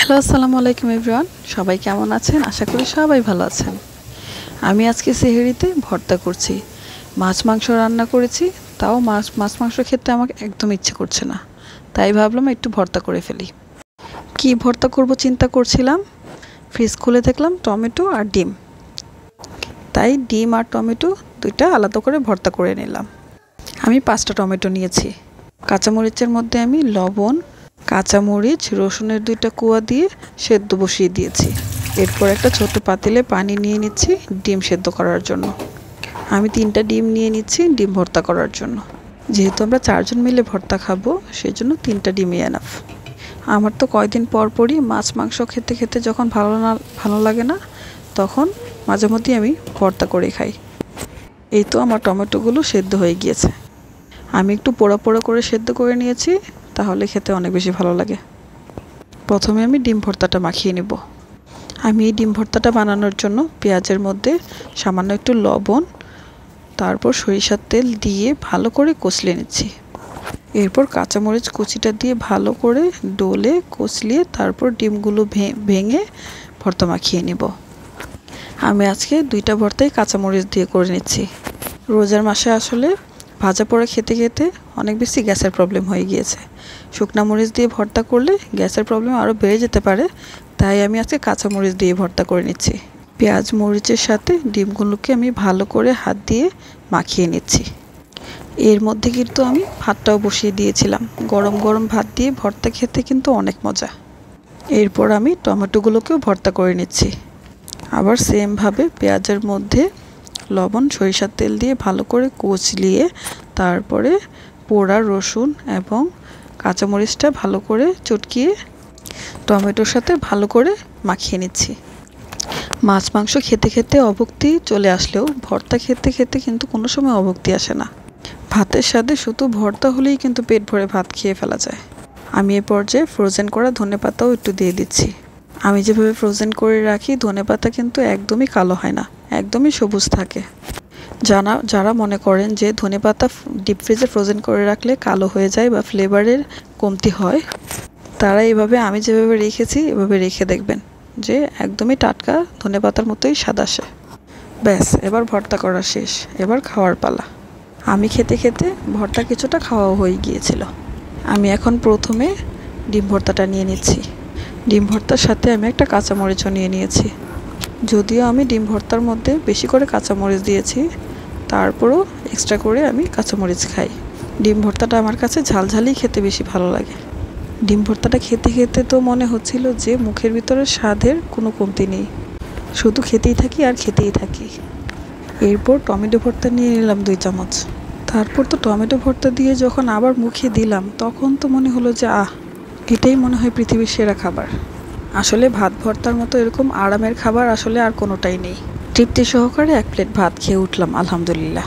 Hello, আসসালামু আলাইকুম everyone. সবাই কেমন আছেন? আশা করি সবাই ভালো আছেন। আমি আজকে সেহরিতে ভর্তা করছি। মাছ মাংস রান্না করেছি, তাও মাছ মাংস খেতে আমার একদম ইচ্ছে করছে না, তাই ভাবলাম একটু ভর্তা করে ফেলি। কি ভর্তা করব চিন্তা করছিলাম, ফ্রিজ খুলে দেখলাম টমেটো আর ডিম, তাই ডিম আর টমেটো দুইটা আলাদা করে ভর্তা করে নিলাম। আমি 5টা টমেটো নিয়েছি। কাঁচামরিচের মধ্যে আমি লবণ, কাঁচামরিচ, রসুনের 2টা কোয়া দিয়ে সেদ্ধ বসিয়ে দিয়েছি। এরপর একটা ছোট পাতিলে পানি নিয়ে নিচ্ছি ডিম সেদ্ধ করার জন্য। আমি 3টা ডিম নিয়ে নিচ্ছি ডিম ভর্তা করার জন্য। যেহেতু আমরা 4 জন মিলে ভর্তা খাবো, সেই জন্য 3টা ডিমই এনাফ। আমার তো কয়েকদিন পর পরই মাছ মাংস খেতে খেতে যখন ভালো লাগে না, তখন মাঝে মধ্যেই আমি ভর্তা করে খাই। এই তো আমার টমেটোগুলো সেদ্ধ হয়ে গিয়েছে। আমি একটু পোড়া পোড়া করে সেদ্ধ করে নিয়েছি, তাহলে খেতে অনেক বেশি ভালো লাগে। প্রথমে আমি ডিম ভর্তাটা মাখিয়ে নেব। আমি এই ডিম ভর্তাটা বানানোর জন্য পেঁয়াজের মধ্যে সামান্য একটু লবণ, তারপর সরিষার তেল দিয়ে ভালো করে কষলিয়ে নিচ্ছি। এরপর কাঁচামরিচ কুচিটা দিয়ে ভালো করে ডলে কষলিয়ে তারপর ডিমগুলো ভেঙে ভর্তা মাখিয়ে নেব। আমি আজকে 2টা ভর্তাই কাঁচামরিচ দিয়ে করে নিচ্ছি। রোজার মাসে আসলে ভাজা পোড়া খেতে খেতে অনেক বেশি গ্যাসের প্রবলেম হয়ে গিয়েছে। শুকনা মরিচ দিয়ে ভর্তা করলে গ্যাসের প্রবলেম আরও বেড়ে যেতে পারে, তাই আমি আজকে কাঁচামরিচ দিয়ে ভর্তা করে নিচ্ছি। পেঁয়াজ মরিচের সাথে ডিমগুলোকে আমি ভালো করে হাত দিয়ে মাখিয়ে নিচ্ছি। এর মধ্যে কিন্তু আমি ভাতটাও বসিয়ে দিয়েছিলাম। গরম গরম ভাত দিয়ে ভর্তা খেতে কিন্তু অনেক মজা। এরপর আমি টমেটোগুলোকেও ভর্তা করে নিচ্ছি। আবার সেমভাবে পেঁয়াজের মধ্যে লবণ, সরিষার তেল দিয়ে ভালো করে কচলিয়ে তারপরে পোড়া রসুন এবং কাঁচামরিচটা ভালো করে চটকিয়ে টমেটোর সাথে ভালো করে মাখিয়ে নিচ্ছি। মাছ মাংস খেতে খেতে অভুক্তি চলে আসলেও ভর্তা খেতে খেতে কিন্তু কোনো সময় অভুক্তি আসে না। ভাতের সাথে শুধু ভর্তা হলেই কিন্তু পেট ভরে ভাত খেয়ে ফেলা যায়। আমি এ পর্যায়ে ফ্রোজেন করা ধনেপাতাও একটু দিয়ে দিচ্ছি। আমি যেভাবে ফ্রোজেন করে রাখি ধনেপাতা কিন্তু একদমই কালো হয় না, একদমই সবুজ থাকে। যারা মনে করেন যে ধনেপাতা ডিপ ফ্রিজে ফ্রোজেন করে রাখলে কালো হয়ে যায় বা ফ্লেভারের কমতি হয়, তারা এইভাবে আমি যেভাবে রেখেছি এভাবে রেখে দেখবেন যে একদমই টাটকা ধনেপাতার মতোই স্বাদ আসে। ব্যাস, এবার ভর্তা করা শেষ, এবার খাওয়ার পালা। আমি খেতে খেতে ভর্তা কিছুটা খাওয়া হয়ে গিয়েছিল। আমি এখন প্রথমে ডিম ভর্তাটা নিয়ে নিচ্ছি। ডিম ভর্তার সাথে আমি একটা কাঁচামরিচও নিয়ে নিয়েছি। যদিও আমি ডিম ভর্তার মধ্যে বেশি করে কাঁচামরিচ দিয়েছি, তারপরও এক্সট্রা করে আমি কাঁচামরিচ খাই। ডিম ভর্তাটা আমার কাছে ঝালঝালই খেতে বেশি ভালো লাগে। ডিম ভর্তাটা খেতে খেতে তো মনে হচ্ছিল যে মুখের ভিতরে স্বাদের কোনো কমতি নেই, শুধু খেতেই থাকি আর খেতেই থাকি। এরপর টমেটো ভর্তা নিয়ে নিলাম 2 চামচ। তারপর তো টমেটো ভর্তা দিয়ে যখন আবার মুখে দিলাম, তখন তো মনে হলো যে এটাই মনে হয় পৃথিবীর সেরা খাবার। আসলে ভাত ভর্তার মতো এরকম আরামের খাবার আসলে আর কোনোটাই নেই। তৃপ্তি সহকারে 1 প্লেট ভাত খেয়ে উঠলাম, আলহামদুলিল্লাহ।